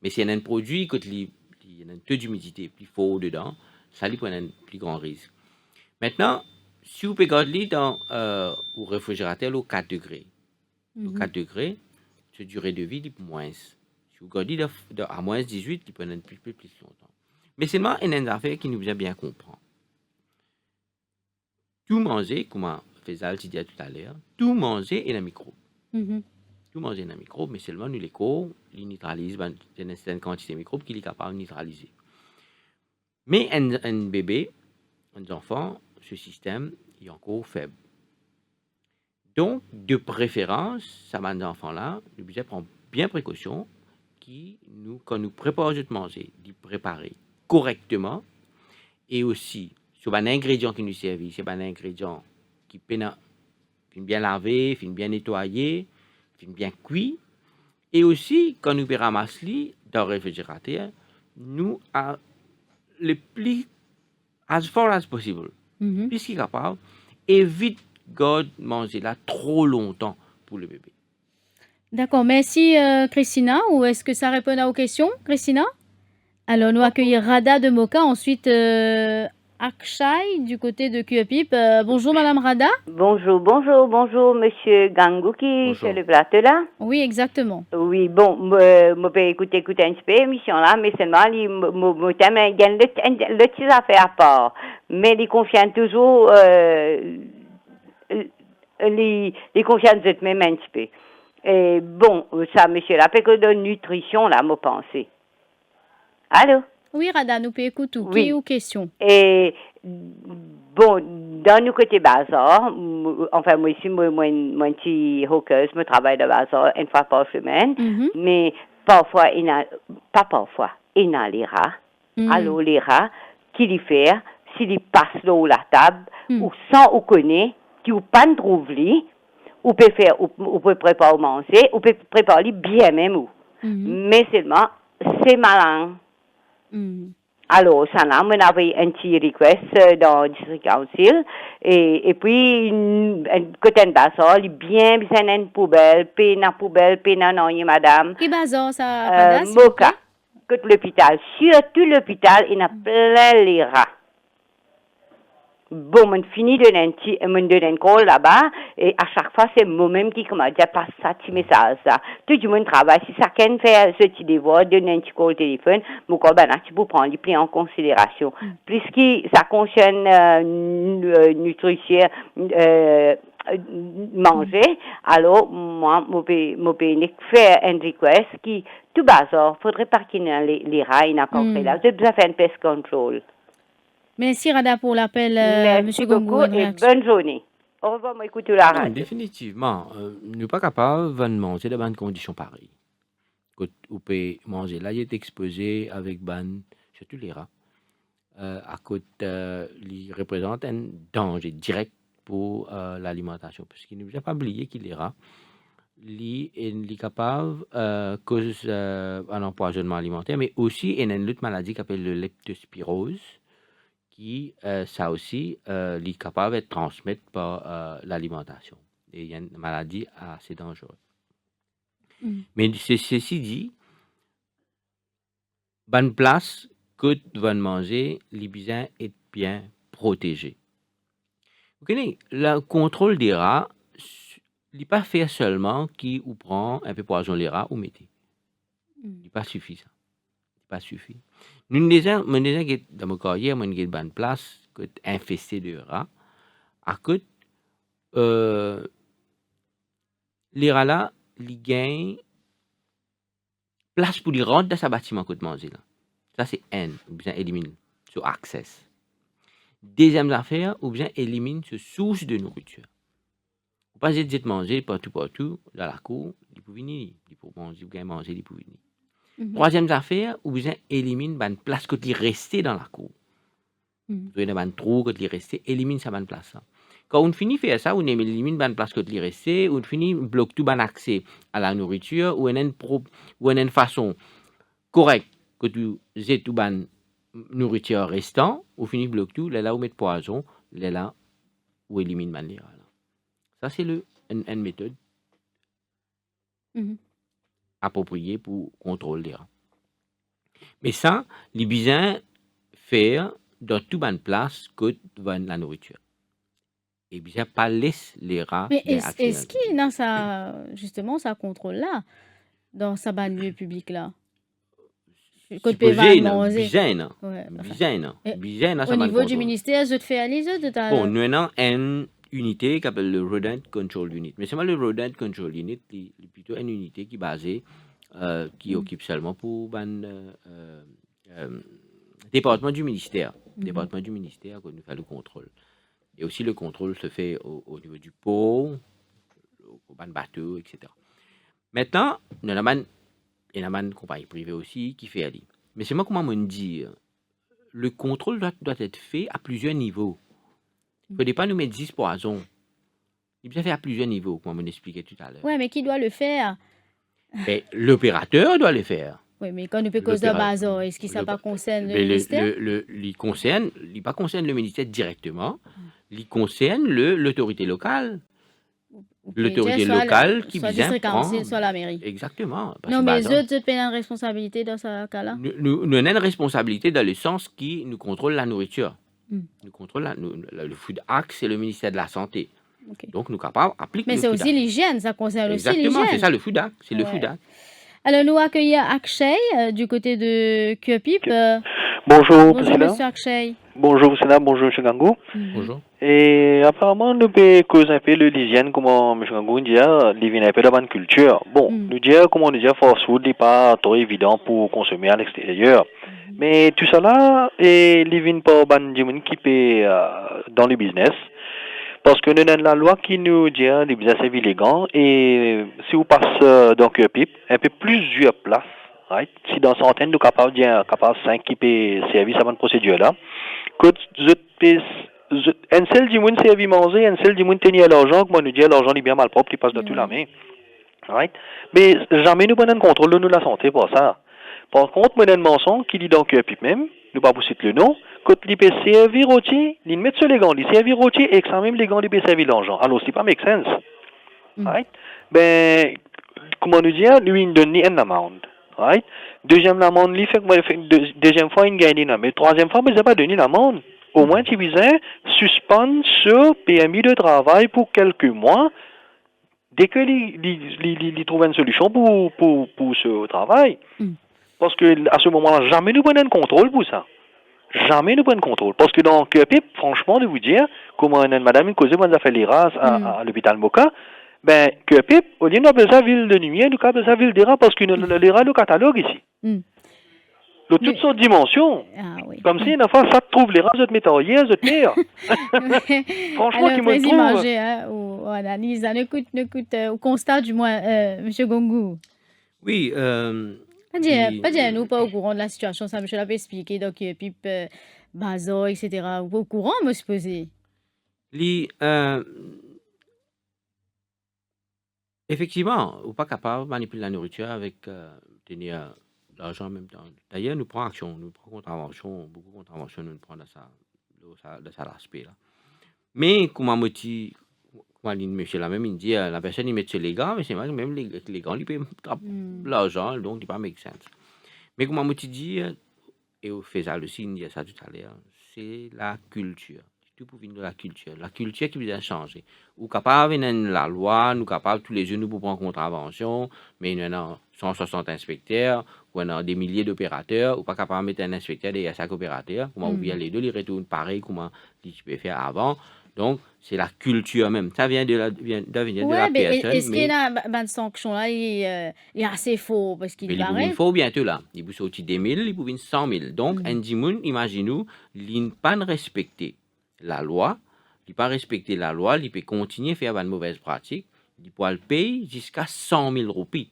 S3: Mais si y a un produit qui a un taux d'humidité plus fort dedans, ça, il peut avoir un plus grand risque. Maintenant, si vous pouvez garder dans au réfrigérateur au 4 degrés, au 4 degrés, cette durée de vie est moins. Si vous gardez à moins 18, il peut être plus longtemps. Mais seulement, il y a une affaire qui nous vient bien comprendre. Tout manger, comme Faisal dit tout à l'heure, tout manger est un microbe. Tout manger est un microbe, mais seulement nous, les corps, ils neutralisent une certaine quantité de microbes qu'il est capable de neutraliser. Mais un bébé, un enfant, ce système est encore faible. Donc, de préférence, ça va un enfant-là, nous devons prendre bien précaution quand nous préparons de manger, de préparer correctement et aussi sur un ingrédient qui nous servit, c'est un ingrédient qui finit bien lavé, finit bien nettoyé, finit bien cuit. Et aussi, quand nous ramassons dans le réfrigérateur, nous avons le plus as far as possible, puisqu'il est capable, évite de manger là trop longtemps pour le bébé.
S2: D'accord, merci Christina. Ou est-ce que ça répond à vos questions, Christina? Alors, nous accueillons Rada de Moka, ensuite Akshay du côté de QEPIP. Bonjour Madame Rada.
S9: Bonjour Monsieur Gangouki, c'est le plateau là.
S2: Oui, exactement.
S9: Oui, bon, je peux écouter un petit peu l'émission là, mais seulement, mon thème, il y a le petit affaire à part. Mais il confie toujours, il confie même un petit peu. Et bon, ça, monsieur là, parce que de nutrition là, moi pensée. Allô?
S2: Oui, Rada, nous pouvons écouter tout.
S9: Oui.
S2: Qui ou question?
S9: Et bon, dans nos côtés bazar, enfin, moi ici, moi, petit hawkeuse, je travaille de bazar une fois par semaine, mais parfois, il y a les rats. Alors, les rats, qui les fait, s'ils passent là où la table, ou sans ou connaît, qui ou pas ne trouve li, ou peut faire, ou peut préparer manger, ou peut préparer bien même ou. Mais seulement, c'est malin. Alors, ça là, on avait un petit request dans le district council, et puis, côté de bazar, il bien une poubelle, puis dans madame.
S2: Qui bazar ça, Rada?
S9: Moka, côté l'hôpital. Surtout l'hôpital, il y a plein les rats. Bon, on finit de donner call là-bas, et à chaque fois, c'est moi-même qui commence à passer ça, petit message, ça. Tout le monde travaille. Si chacun fait ce petit devoir, donne un petit call au téléphone, mon call, tu peux prendre les prix en considération. Puisque ça concerne nutrition, manger, alors, moi, je peux faire un request qui, tout bazar, faudrait pas qu'il y ait les rats, il n'a pas fait là. J'ai besoin de faire un pest control.
S2: Merci Rada pour l'appel,
S9: Merci beaucoup et bonne journée. Au revoir, moi écoute la radio.
S3: Définitivement, nous ne sommes pas capables de manger dans des conditions pareilles. Quand vous pouvez manger là, il est exposé avec surtout les rats, à côté, ils représentent un danger direct pour l'alimentation. Parce qu'il ne faut pas oublier que les rats, ils sont capables de causer un empoisonnement alimentaire, mais aussi il y a une autre maladie qui s'appelle le leptospirose, qui, ça aussi, est capable d'être transmise par l'alimentation. Et il y a une maladie assez dangereuse. Mais ceci dit, bonne place que vous manger, les besoins est bien protégé. Vous connaissez, le contrôle des rats, il n'est pas fait seulement qui ou prend un peu poison les rats ou mettez. Il n'est pas suffisant. Pas suffit. Nous disons que dans mon carrière, moi, j'ai une bonne place infestée de rats. À côté, les rats là, ils gagnent place pour les rentrer dans ce bâtiment que tu manges là. Ça, c'est un. Ou bien élimine sur access. Deuxième affaire, ou bien élimine ce source de nourriture. Vous pas essayer de manger partout, dans la cour, ils peuvent venir. Ils peuvent manger, ils peuvent venir. Troisième affaire, ou bien élimine une place que tu restes dans la cour. Vous avez un trou que tu restes, élimine sa bonne place. quand on finit faire ça, on élimine ban place que tu resté, on finit bloque tout ban accès à la nourriture, ou on a une façon correcte que tu aies tout ban nourriture restant, on finit bloque tout, là où mettre poison, là où élimine ban lira. Ça c'est une méthode appropriée pour contrôler lira. Mais ça, les besoins faire dans tout ban place que la nourriture. Et bien, pas laisser les rats.
S2: Mais est-ce qu'il y a ça, justement, ça contrôle-là, dans sa banlieue publique-là?
S3: Supposé,
S2: Au niveau du ministère, je te fais aller,
S3: bon, nous avons une unité qui s'appelle le Rodent Control Unit. Mais c'est pas le Rodent Control Unit, c'est plutôt une unité qui est basée, qui occupe seulement pour département du ministère. Département du ministère qu'on nous fait le contrôle. Et aussi le contrôle se fait au niveau du port, au bateau, etc. Maintenant, nous avons une compagnie privée aussi qui fait aller. Mais c'est moi comment me dire, le contrôle doit être fait à plusieurs niveaux. Il ne faut pas nous mettre 10 poisons. Il doit faire à plusieurs niveaux, comme on m'expliquait tout à l'heure.
S2: Oui, mais qui doit le faire?
S3: L'opérateur doit le faire.
S2: Oui, mais quand nous peut cause de Bazar, est-ce que ça ne concerne le ministère?
S3: Il pas concerne le ministère directement. Il concerne l'autorité locale. L'autorité locale qui vient prendre...
S2: soit la mairie.
S3: Exactement.
S2: Non, mais eux ont une responsabilité dans ce cas-là?
S3: Nous avons une responsabilité dans le sens qui nous contrôle la nourriture. Nous contrôle le Food Act, c'est le ministère de la Santé. Okay. Donc, nous sommes capables d'appliquer
S2: le Food Act. Mais c'est aussi l'hygiène, ça concerne aussi l'hygiène.
S3: Exactement, c'est ça le Food Act. C'est le Food Act.
S2: Alors, nous accueillons Akshay du côté de Cuepip.
S10: Bonjour,
S2: Monsieur Akshay.
S10: Bonjour, Sénat. Bonjour, M. Gangou.
S3: Bonjour.
S10: Et apparemment, nous pouvons causer un peu de l'hygiène, comme M. Gangou dit, il vient un peu de la bonne culture. Bon, nous disons, comme on dit, fast food n'est pas trop évident pour consommer à l'extérieur. Mais tout ça là, il vient pas de qui peut dans le business. Parce que nous avons la loi qui nous dit que les business sont illégaux et si vous passez dans Cuepip, un peu plusieurs places, right? Si dans centaines, nous sommes capables 5 qui peuvent servir cette procédure là, que un seul du monde servi manger, un seul du monde tenir l'argent, comme on nous dit, l'argent est bien mal propre, il passe de toute la main. Right? Mais jamais nous prenons le contrôle de la santé pour ça. Par contre, nous avons un mensonge qui dit dans Cuepip même, nous pas vous citer le nom, quand il peut servir au pied, il met sur les gants, il servir au pied et que ça même les gants, il peut servir l'argent. Alors, c'est pas make sense. Right? Ben, comment nous dire, lui, il donne une amende. Right? Deuxième amende, il fait deuxième fois, il gagne une. Mais troisième fois, il n'a pas donné l'amende. Au moins, tu visais suspendre ce permis de travail pour quelques mois. Dès que il trouve une solution pour ce travail. Parce que à ce moment-là, jamais nous prenons contrôle pour ça. Jamais nous prenons contrôle. Parce que dans Cuepip, franchement, de vous dire, comment une madame une causée, on a fait les races à l'hôpital Moka, ben, Cuepip, au lieu d'appeler ça ville de lumière, nous appelons ça ville des rats parce que les rats, le catalogue ici. De toutes sortes de dimensions. Comme si, une fois, ça trouve les rats, je te mets en hier, je te mets. Franchement,
S2: qui me trouve. Manger, ou analyse, on écoute, au constat du moins, M. Gongou.
S3: Oui,
S2: pas dire, nous pas au courant de la situation, ça, M. l'a expliqué, donc, Pipe, Bazar, etc. Vous pas au courant, me supposé?
S3: Effectivement, on n'est pas capable de manipuler la nourriture avec tenir l'argent en même temps. D'ailleurs, nous prenons action, nous prenons contravention, beaucoup de contraventions, nous prenons de ça l'aspect là. Mais, comme monsieur la même, il dit, la personne, il met sur les gants, mais c'est vrai que même les gants, ils payent l'argent, donc il ne pas make sense. Mais comme je dit, et au Faisal aussi, il dit ça tout à l'heure, c'est la culture. Tout pour venir de la culture qui vient changer. Ou capable de la loi, nous capables tous les jours nous pour prendre contravention, mais nous avons 160 inspecteurs, ou on a des milliers d'opérateurs, ou pas capable de mettre un inspecteur derrière chaque opérateur, comment on vient les deux, les retourner pareil, comment tu peux faire avant. Donc, c'est la culture même. Ça vient de la personne.
S2: Est-ce qu'il y a une sanction là, il est assez faux parce qu'il
S3: paraît. Il faut bientôt là. Il peut sortir des 1000, il peut venir 100 000. Donc, un dimoun, imaginez-nous, il n'a pas respecté la loi, il n'a pas respecté la loi, il peut continuer à faire une mauvaise pratique, il peut le payer jusqu'à 100 000 roupies,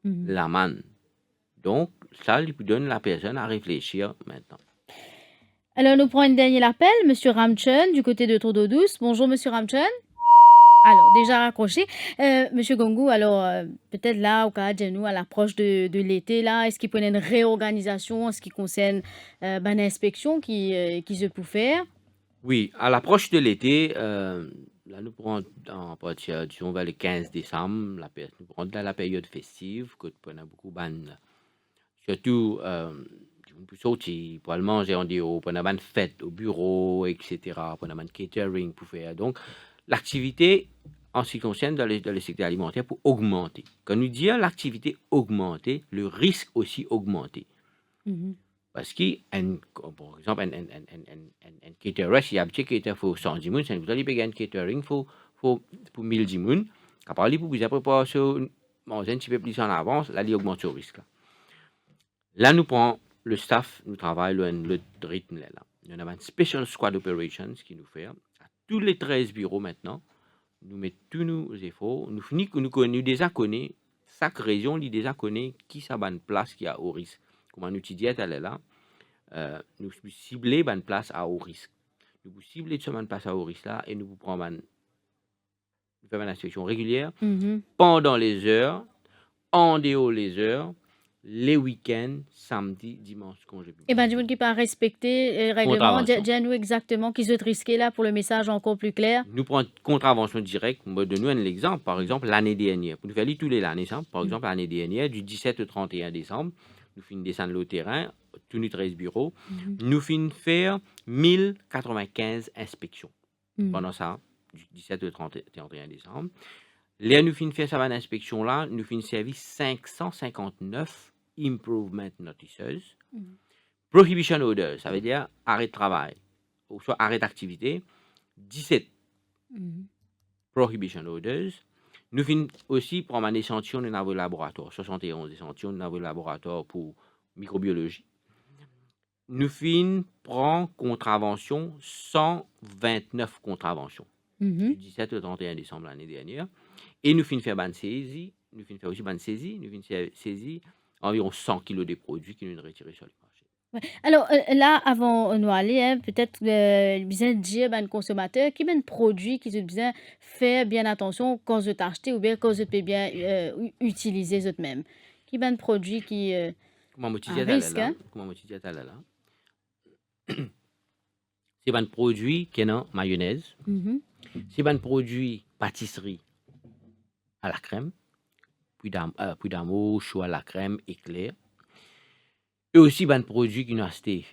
S3: l'amende. Donc, ça, il peut donner la personne à réfléchir maintenant.
S2: Alors, nous prenons un dernier appel, Monsieur Ramchun, du côté de Tourdo Douce. Bonjour, Monsieur Ramchun. Alors, déjà raccroché. Monsieur Gongo, alors, peut-être là, au cas de nous, à l'approche de l'été, là, est-ce qu'il peut y avoir une réorganisation en ce qui concerne l'inspection qui se peut faire?
S3: Oui, à l'approche de l'été, là, nous prenons à partir, disons, vers le 15 décembre, nous prenons dans la période festive, que nous avons beaucoup de surtout, on peut sortir pour aller manger en dehors, pour avoir une fête au bureau, etc., pour avoir un catering pour faire. Donc, l'activité, en ce qui concerne dans le secteur alimentaire, pour augmenter. Quand nous disons l'activité augmenter, le risque aussi augmenter. Parce que, par exemple, un caterer, si il y a un petit caterer pour 110 personnes, si vous allez payer un catering pour 1000 personnes, à part pour vous préparer manger un petit peu plus en avance, là, il augmente le risque. Là, nous prenons le staff, nous travaillons le rythme là. Nous avons un Special Squad Operations qui nous fait à tous les 13 bureaux maintenant. Nous mettons tous nos efforts. Nous déjà connaissons, chaque région, nous déjà connaissons qui ça une place qui a au risque. Comme nous disons, là, nous ciblons une place à haut risque. Nous ciblons une place à haut risque là et nous prenons une inspection régulière pendant les heures, en dehors les heures, les week-ends, samedi, dimanche, congé public.
S2: Eh bien, du monde qui pas respecter le règlement, dis-nous exactement qui se risquer là pour le message encore plus clair.
S3: Nous prenons contravention directe. Donne-nous un exemple. Par exemple, l'année dernière. Pour nous faire lire tous les années, par exemple, l'année dernière, du 17 au 31 décembre, nous finissons descendre le terrain, tous nos 13 bureaux. Nous finissons faire 1095 inspections. Pendant ça, du 17 au 31 décembre. Là, nous finissons faire ça, inspection là, nous finissons servir 559 improvement notices. Prohibition orders, ça veut dire arrêt de travail, ou soit arrêt d'activité. 17 prohibition orders. Nous finissons aussi prendre un échantillon de notre laboratoire, 71 échantillons de notre laboratoire pour microbiologie. Nous finissons prendre contravention 129 contraventions. Du 17 au 31 décembre l'année dernière. Et nous finissons faire une saisie, nous finissons faire aussi une saisie, nous finissons saisir environ 100 kg de produits qui nous retirés sur le marché.
S2: Ouais. Alors là, avant de nous aller, peut-être besoin de dire à un consommateur qui a un produit qui doit bien faire bien attention quand vous achetez ou bien quand vous peut bien utiliser eux-mêmes. Qui a un produit qui
S3: Comment
S2: risque, hein?
S3: C'est un produit qui est dans mayonnaise. C'est un produit pâtisserie à la crème, puis d'amour, chaud à la crème, éclair. Et aussi un produit qui nous acheté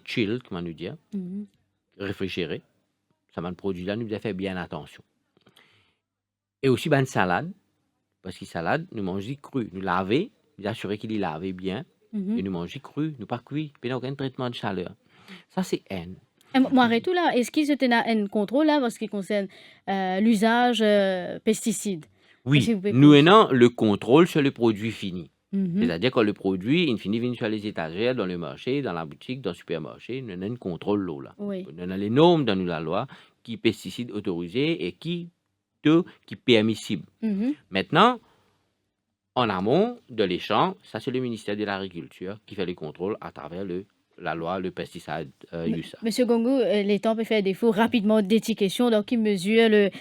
S3: chill, comment nous dire, réfrigéré. Ça un produit là, nous devons faire bien attention. Et aussi une salade, parce que salade, nous mangeons cru, nous laver, nous assurer qu'il est lavé bien, et nous mangeons cru, nous pas cuit, puis aucun traitement de chaleur. Ça c'est N.
S2: Moi, arrête là. Est-ce qu'il y a un contrôle là en ce qui concerne l'usage pesticides?
S3: Oui, nous avons le contrôle sur le produit fini. C'est-à-dire que le produit, il finit vient sur les étagères, dans le marché, dans la boutique, dans le supermarché, nous avons un contrôle là.
S2: Oui.
S3: Nous avons les normes dans la loi qui pesticides autorisés et qui permissibles. Maintenant, en amont de l'échange, ça c'est le ministère de l'Agriculture qui fait le contrôle à travers la loi, le pesticide USA.
S2: Monsieur Gongo, les temps peuvent faire défaut rapidement d'étiquetation, donc qui mesure le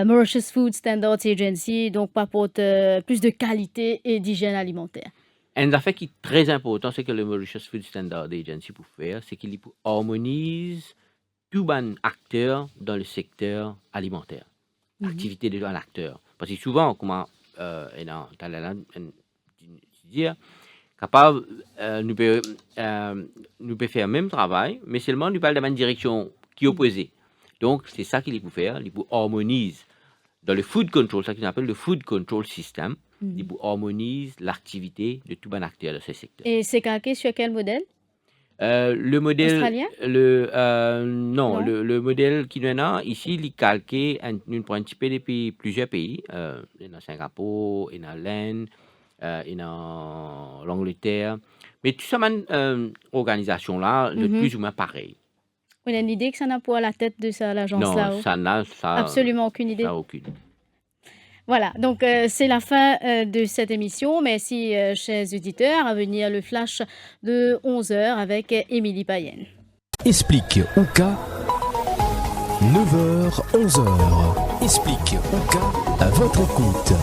S2: Mauritius Food Standards Agency, donc apporte plus de qualité et d'hygiène alimentaire.
S3: Un affaire qui est très important, c'est que le Mauritius Food Standards Agency pour faire, c'est qu'il harmonise tous les acteurs dans le secteur alimentaire. L'activité de l'acteur. Parce que souvent, comment dire, capable, nous peut faire le même travail, mais seulement nous parlons de la même direction qui est opposée. Donc, c'est ça qu'il faut faire. Il faut harmoniser dans le food control, ça qu'on appelle le food control system. Il faut harmoniser l'activité de tout un acteur de ce secteur.
S2: Et c'est calqué sur quel modèle?
S3: Le modèle
S2: australien?
S3: Non, le modèle qui nous a ici, il est calqué, nous prenons un petit peu depuis plusieurs pays. Il y a Singapour, il y a l'Inde, il y a l'Angleterre. Mais tout ça, organisation-là, de plus ou moins pareil.
S2: Vous avez une idée que ça n'a pas à la tête de l'agence là?
S3: Non, ça n'a
S2: absolument aucune idée.
S3: Ça aucune.
S2: Voilà, donc c'est la fin de cette émission. Merci, chers auditeurs, à venir le flash de 11h avec Émilie Payenne.
S1: Explique Ouka, 9h, 11h. Explique Ouka à votre écoute.